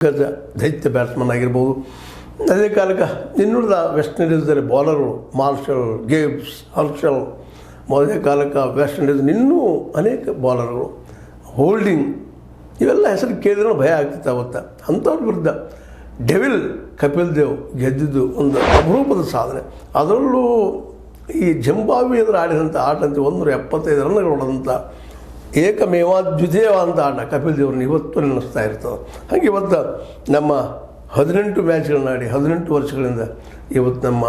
ಗಜ ದೈತ್ಯ ಬ್ಯಾಟ್ಸ್ಮನ್ ಆಗಿರ್ಬೋದು. ಅದೇ ಕಾಲಕ್ಕೆ ಇನ್ನುಳಿದ ವೆಸ್ಟ್ ಇಂಡೀಸ್ದಲ್ಲಿ ಬೌಲರ್ಗಳು ಮಾರ್ಷಲ್, ಗೇಬ್ಸ್, ಹರ್ಷಲ್, ಮೊದಲನೇ ಕಾಲಕ್ಕೆ ವೆಸ್ಟ್ ಇಂಡೀಸ್ ಇನ್ನೂ ಅನೇಕ ಬೌಲರ್ಗಳು, ಹೋಲ್ಡಿಂಗ್, ಇವೆಲ್ಲ ಹೆಸರು ಕೇಳಿದ್ರೆ ಭಯ ಆಗ್ತಿತ್ತು ಅವತ್ತು. ಅಂಥವ್ರ ವಿರುದ್ಧ ಡೆವಿಲ್ ಕಪಿಲ್ ದೇವ್ ಗೆದ್ದಿದ್ದು ಒಂದು ಅಪರೂಪದ ಸಾಧನೆ. ಅದರಲ್ಲೂ ಈ ಜಿಂಬಾಬ್ವೆ ಎದುರು ಆಡಿದಂಥ ಆಟಂತೆ 175 ರನ್ಗಳು ಹೊಡೆದಂಥ ಏಕಮೇವ ದ್ವಿತೀಯವಾದಂಥ ಆಟ ಕಪಿಲ್ ದೇವ್ರನ್ನ ಇವತ್ತು ನೆನೆಸ್ತಾ ಇರ್ತದೆ. ಹಾಗೆ ಇವತ್ತು ನಮ್ಮ 18 ಮ್ಯಾಚ್ಗಳನ್ನ ಆಡಿ 18 ವರ್ಷಗಳಿಂದ ಇವತ್ತು ನಮ್ಮ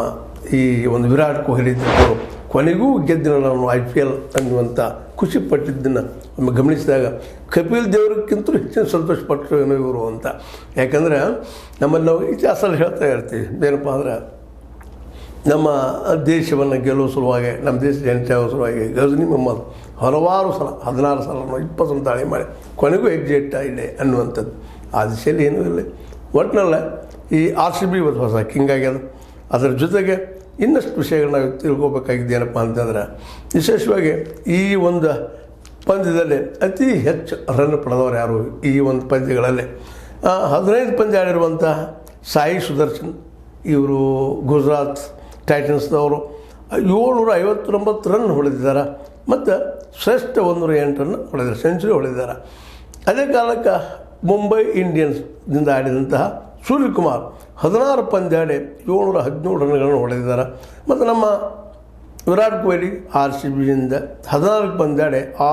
ಈ ಒಂದು ವಿರಾಟ್ ಕೊಹ್ಲಿ ಇದ್ದರು ಕೊನೆಗೂ ಗೆದ್ದಿನ ನಾವು IPL ಅನ್ನುವಂಥ ಖುಷಿ ಪಟ್ಟಿದ್ದನ್ನು ಒಮ್ಮೆ ಗಮನಿಸಿದಾಗ ಕಪಿಲ್ ದೇವ್ರಿಗಿಂತಲೂ ಹೆಚ್ಚಿನ ಸಂತೋಷಪಟ್ಟರು ಏನೋ ಇವರು ಅಂತ. ಯಾಕಂದರೆ ನಮ್ಮಲ್ಲಿ ನಾವು ಇತಿಹಾಸದಲ್ಲಿ ಹೇಳ್ತಾ ಇರ್ತೀವಿ ಏನಪ್ಪ ಅಂದ್ರೆ ನಮ್ಮ ದೇಶವನ್ನು ಗೆಲ್ಲುವ ಸಲುವಾಗಿ, ನಮ್ಮ ದೇಶ ಜನತೆ ಆಗೋ ಸಲುವಾಗಿ ಗಜ್ನಿ ಮೊಹಮ್ಮದ್ ಹಲವಾರು ಸಲ 16 ಸಲ 20 ಸಲ ದಾಳಿ ಮಾಡಿ ಕೊನೆಗೂ ಎಕ್ಸಿಟ್ ಇದೆ ಅನ್ನುವಂಥದ್ದು. ಆ ದಿಶೆಯಲ್ಲಿ ಏನೂ ಇಲ್ಲ. ಒಟ್ಟಿನಲ್ಲ ಈ RCB ಇವತ್ತು ಹೊಸ ಕಿಂಗ್ ಆಗ್ಯದ. ಅದರ ಜೊತೆಗೆ ಇನ್ನಷ್ಟು ವಿಷಯಗಳನ್ನ ನಾವು ತಿಳ್ಕೊಬೇಕಾಗಿದ್ದೇನಪ್ಪ ಅಂತಂದ್ರೆ ವಿಶೇಷವಾಗಿ ಈ ಒಂದು ಪಂದ್ಯದಲ್ಲಿ ಅತಿ ಹೆಚ್ಚು ರನ್ ಪಡೆದವರು ಯಾರು ಈ ಒಂದು ಪಂದ್ಯಗಳಲ್ಲಿ 15 ಪಂದ್ಯ ಆಡಿರುವಂಥ ಸಾಯಿ ಸುದರ್ಶನ್, ಇವರು ಗುಜರಾತ್ ಟೈಟನ್ಸ್ದವರು 759 ರನ್ ಹೊಡೆದಿದ್ದಾರೆ ಮತ್ತು ಶ್ರೇಷ್ಠ 108 ರನ್ ಹೊಡೆದಿದ್ದಾರೆ, ಸೆಂಚುರಿ ಹೊಡೆದಿದ್ದಾರೆ. ಅದೇ ಕಾಲಕ್ಕೆ ಮುಂಬೈ ಇಂಡಿಯನ್ಸ್ನಿಂದ ಆಡಿದಂತಹ ಸೂರ್ಯಕುಮಾರ್ 16 ಪಂದ್ಯ ಆಡಿ 717 ರನ್ಗಳನ್ನು ಹೊಡೆದಿದ್ದಾರೆ. ಮತ್ತು ನಮ್ಮ ವಿರಾಟ್ ಕೊಹ್ಲಿ RCBಯಿಂದ 14 ಪಂದ್ಯ ಆಡಿ